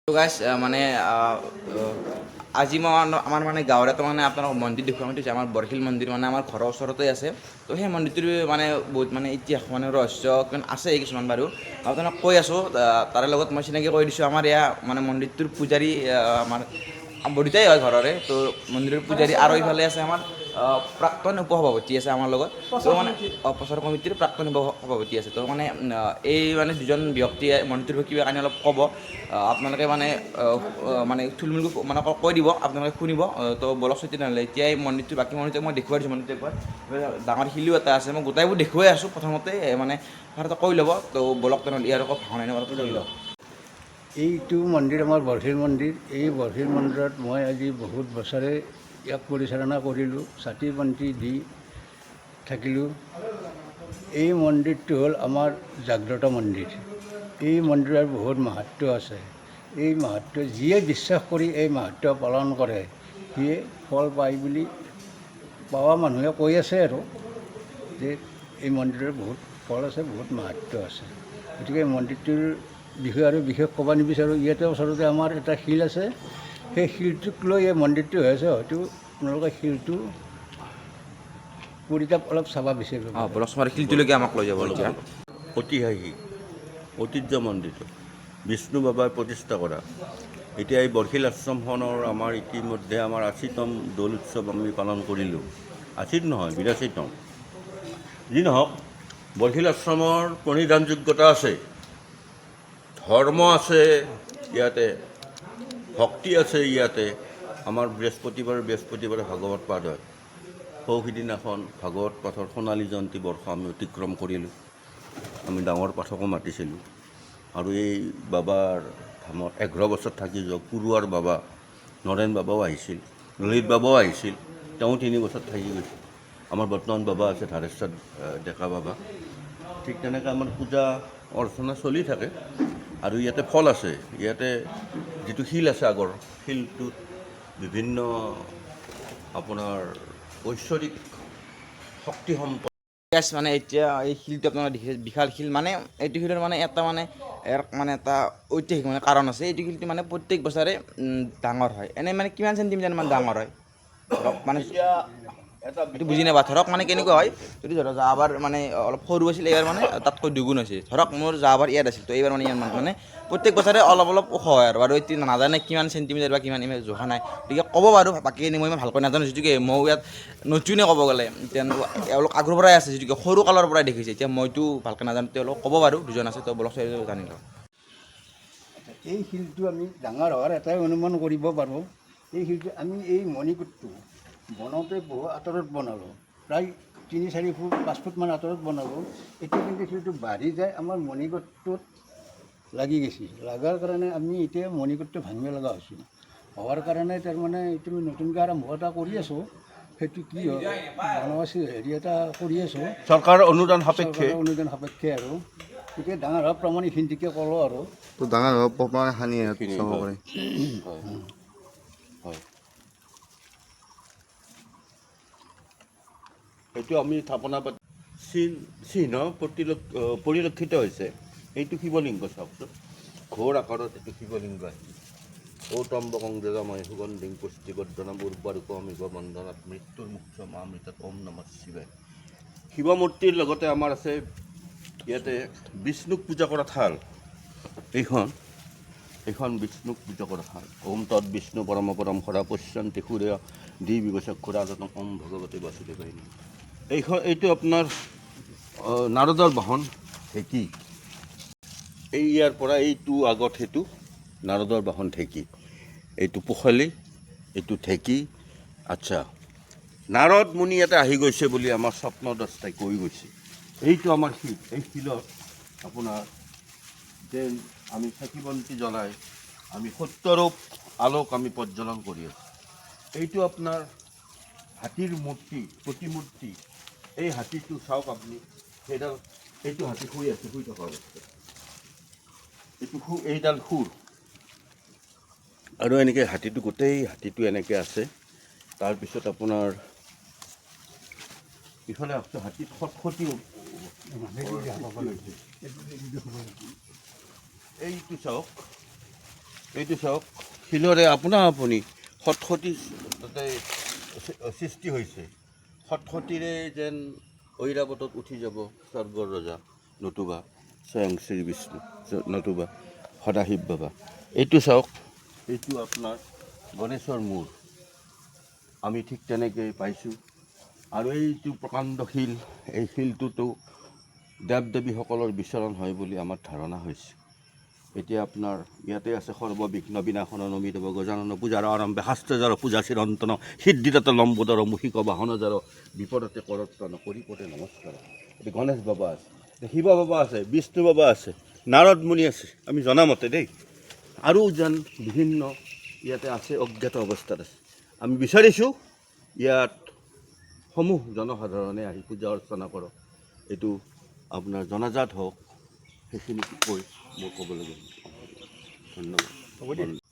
তো গাইছ মানে আজি মই আমাৰ মানে গাঁৱৰ এটা মানে আপোনাক মন্দিৰ দেখুৱাম এইটো আমাৰ বৰশিল মন্দিৰ মানে আমাৰ ঘৰৰ ওচৰতে আছে। তো সেই মন্দিৰটোৰ মানে বহুত মানে ইতিহাস মানে ৰহস্য আছে কিছুমান বাৰু আপোনাক কৈ আছোঁ। তাৰে লগত মই চিনাকি কৰি দিছোঁ আমাৰ এয়া মানে মন্দিৰটোৰ পূজাৰী আমাৰ বৰিতাই হয় ঘৰৰে। তো মন্দিৰৰ পূজাৰী আৰু এইফালে আছে আমাৰ প্ৰাক্তন উপসভাপতি আছে আমাৰ লগত। তো মানে প্ৰচাৰ কমিটিৰ প্ৰাক্তন উপসভাপতি আছে। তো মানে এই মানে দুজন ব্যক্তিয়ে মন্দিৰটোৰ কিবা কাৰণে অলপ ক'ব। আপোনালোকে মানে মানে থুলমূলকৈ মানে কৈ দিব, আপোনালোকে শুনিব। তো বলক চৈতি নহ'লে এতিয়া এই মন্দিৰটো বাকী মন্দিৰটো মই দেখুৱাই দিছোঁ। মন্দিৰটো একবাৰ ডাঙৰ শিলো এটা আছে, মই গোটাইবোৰ দেখুৱাই আছোঁ। প্ৰথমতে মানে কথাটো কৈ ল'ব। তো বলক তেনেহ'লে ইয়াৰ আকৌ ভাওনা কথাটো লৈ লওক। এইটো মন্দিৰ আমাৰ বৰশিল মন্দিৰ। এই বৰশিল মন্দিৰত মই আজি বহুত বছৰে ইয়াক পৰিচালনা কৰিলোঁ, চাকি বন্তি দি থাকিলোঁ। এই মন্দিৰটো হ'ল আমাৰ জাগ্ৰত মন্দিৰ। এই মন্দিৰৰ বহুত মাহাত্ম্য আছে। এই মাহাত্ম্য যিয়ে বিশ্বাস কৰি এই মাহাত্ম্য পালন কৰে সিয়ে ফল পায় বুলি পোৱা মানুহে কৈ আছে আৰু যে এই মন্দিৰৰ বহুত ফল আছে, বহুত মাহাত্ম্য আছে। গতিকে এই মন্দিৰটোৰ বিষয়ে আৰু বিশেষ ক'ব নিবিচাৰোঁ। ইয়াতে ওচৰতে আমাৰ এটা শিল আছে, সেই শিলটোক লৈ এই মন্দিৰটো হৈ আছে। হয়তো আপোনালোকে শিলটো পৰিতাপ অলপ চাব বিচাৰিব। বলক তোমাৰ শিলটোলৈকে আমাক লৈ যাব এতিয়া। ঐতিহাসিক ঐতিহ্য মন্দিৰটো বিষ্ণু বাবাই প্ৰতিষ্ঠা কৰা। এতিয়া এই বৰশিল আশ্ৰমখনৰ আমাৰ ইতিমধ্যে আমাৰ ৮০তম দৌল উৎসৱ আমি পালন কৰিলোঁ। ৮০ নহয়, ৮২তম। যি নহওক, বৰশিল আশ্ৰমৰ প্ৰণিধানযোগ্যতা আছে, ধৰ্ম আছে ইয়াতে, ভক্তি আছে ইয়াতে। আমাৰ বৃহস্পতিবাৰে ভাগৱত পাঠ হয়। সৌ সিদিনাখন ভাগৱত পাঠৰ সোণালী জয়ন্তী বৰ্ষ আমি অতিক্ৰম কৰিলোঁ। আমি ডাঙৰ পাঠকো মাতিছিলোঁ। আৰু এই বাবাৰ ধামত 11 বছৰ থাকি যোৱা পুৰুৱাৰ বাবা নৰেন বাবাও আহিছিল, ললিত বাবাও আহিছিল। তেওঁ 3 বছৰ থাকি গৈছিল। আমাৰ বৰ্তমান বাবা আছে ধাৰেশ্বৰ ডেকা বাবা। ঠিক তেনেকৈ আমাৰ পূজা অৰ্চনা চলি থাকে। আৰু ইয়াতে ফল আছে। ইয়াতে যিটো শিল আছে, আগৰ শিলটোত বিভিন্ন আপোনাৰ ঐশ্বৰিক শক্তি সম্পন্ন মানে এতিয়া এই শিলটো আপোনালোকে দেখিছে, বিশাল শিল। মানে এইটো শিলৰ মানে এটা মানে মানে এটা ঐতিহাসিক মানে কাৰণ আছে। এইটো শিলটো মানে প্ৰত্যেক বছৰে ডাঙৰ হয়। এনেই মানে কিমান চেণ্টিমিটাৰ মান ডাঙৰ হয় ধৰক, মানে এইটো বুজি নাপায়। ধৰক মানে কেনেকুৱা হয়, যদি ধৰক যোৱাবাৰ মানে অলপ সৰু আছিল, এইবাৰ মানে তাতকৈ দুগুণ হৈছে। ধৰক মোৰ যোৱাবাৰ ইয়াত আছিল, তো এইবাৰ মানে ইয়াৰ মানে প্ৰত্যেক বছৰে অলপ অলপ ওখ হয় আৰু এইটো নাজানে কিমান চেণ্টিমিটাৰ বা কিমান ইমান জোখা নাই। গতিকে ক'ব বাৰু, বাকীখিনি মই ইমান ভালকৈ নাজানো। যিটোকে মই ইয়াত নতুনে ক'ব গ'লে, তেওঁলোক আগৰ পৰাই আছে, যিটোকে সৰু কালৰ পৰাই দেখিছে। এতিয়া মইতো ভালকৈ নাজানো, তেওঁলোক ক'ব বাৰু, দুজন আছে। তো বলক জানি লওঁ। এই শিলটো আমি ডাঙৰ হোৱাৰ এটাই অনুমান কৰিব পাৰোঁ। এই শিলটো আমি এই মণিকোটটো বনাওঁতে বহু আঁতৰত বনালোঁ, প্ৰায় 3-4 ফুট 5 ফুটমান আঁতৰত বনালোঁ। এতিয়া কিন্তু শিলটো বাঢ়ি যায় আমাৰ মণিকোটটোত লাগি গৈছে। লগাৰ কাৰণে আমি এতিয়া মণিকোটটো ভাঙিব লগা হৈছিল। হোৱাৰ কাৰণে তাৰমানে এইটো নতুনকৈ আৰম্ভ এটা কৰি আছোঁ। সেইটো কি হয়, বনবাসী হেৰি এটা কৰি আছোঁ, চৰকাৰৰ অনুদান সাপেক্ষে। অনুদান সাপেক্ষে আৰু গতিকে ডাঙৰ হোৱা প্ৰমাণ এইখিনিকে ক'লোঁ আৰু। তো ডাঙৰ হোৱা প্ৰমাণ সানি চাব পাৰি। হয়, সেইটো আমি স্থাপনা চিহ্ন পৰিলক্ষিত হৈছে। এইটো শিৱলিংগ চাওকচোন, ঘোৰ আকাৰত এইটো শিৱলিংগ আছে। ঔতম্বকং যজামহে সুগন্ধিং পুষ্টিবৰ্ধনম উৰ্বাৰুকমিব বন্দনাত মৃত্যুৰ মুখ্য মামৃতত ওম নমঃ শিৱায়। শিৱ মূৰ্তিৰ লগতে আমাৰ আছে ইয়াতে বিষ্ণুক পূজা কৰা থাল। এইখন বিষ্ণুক পূজা কৰা থাল। ওম তৎ বিষ্ণু পৰম পৰম সদা পশ্যন্তি সূৰ্য দি বিবচক্ষুৰাজতম ওম ভগৱতী বাসুদেৱায় নমঃ। এইটো আপোনাৰ নাৰদৰ বাহন ঢেঁকী। ইয়াৰ পৰা এইটো আগত সেইটো নাৰদৰ বাহন ঢেঁকী, এইটো পুখলি, এইটো ঢেঁকী। আচ্ছা, নাৰদ মুনি ইয়াতে আহি গৈছে বুলি আমাৰ স্বপ্নদ্ৰষ্টাই কৈ গৈছে। এইটো আমাৰ শিল। এই শিলত আপোনাৰ যেন আমি চাকি বন্তি জ্বলাই আমি সত্যৰূপ আলোক আমি প্ৰজ্বলন কৰি আছোঁ। এইটো আপোনাৰ হাতীৰ মূৰ্তি, প্ৰতিমূৰ্তি। এই হাতীটো চাওক আপুনি, এইটো হাতী শুই আছে, শুই থকা অৱস্থাত। এইডাল সুৰ আৰু এনেকৈ হাতীটো, গোটেই হাতীটো এনেকৈ আছে। তাৰপিছত আপোনাৰ ইফালে হাতীত খটখটি এইটো চাওক, এইটো চাওক শিলৰে আপোনা আপুনি খটখটি তাতে সৃষ্টি হৈছে খটখটিৰে যেন ঐৰাৱতত উঠি যাব স্বৰ্গৰ ৰজা নতুবা স্বয়ং শ্ৰী বিষ্ণু নতুবা সদাশিৱ বাবা। এইটো চাওক এইটো আপোনাৰ গণেশৰ মূৰ আমি ঠিক তেনেকৈ পাইছোঁ। আৰু এইটো প্ৰকাণ্ড শিল, এই শিলটোতো দেৱ দেৱীসকলৰ বিচৰণ হয় বুলি আমাৰ ধাৰণা হৈছে। এতিয়া আপোনাৰ ইয়াতে আছে সৰ্ববিঘ্ন বিনাশন নমিতৱ গজানন পূজাৰ আৰম্ভে শাস্ত্ৰজাৰ পূজা চিৰন্তন সিদ্ধিদাত লম্বোদৰ মুখিক বাহনজাৰ বিপদতে কৰত্তন কৰিপতে নমস্কাৰ। এতিয়া গণেশ বাবা আছে, শিৱ বাবা আছে, বিষ্ণু বাবা আছে, নাৰদ মুনি আছে আমি জনামতে দেই, আৰু যেন বিভিন্ন ইয়াতে আছে অজ্ঞাত অৱস্থাত আছে। আমি বিচাৰিছোঁ ইয়াত সমূহ জনসাধাৰণে আহি পূজা অৰ্চনা কৰক, এইটো আপোনাৰ জনাজাত হওক, সেইখিনি কৈ মোৰ ক'বলগীয়া ধন্যবাদ।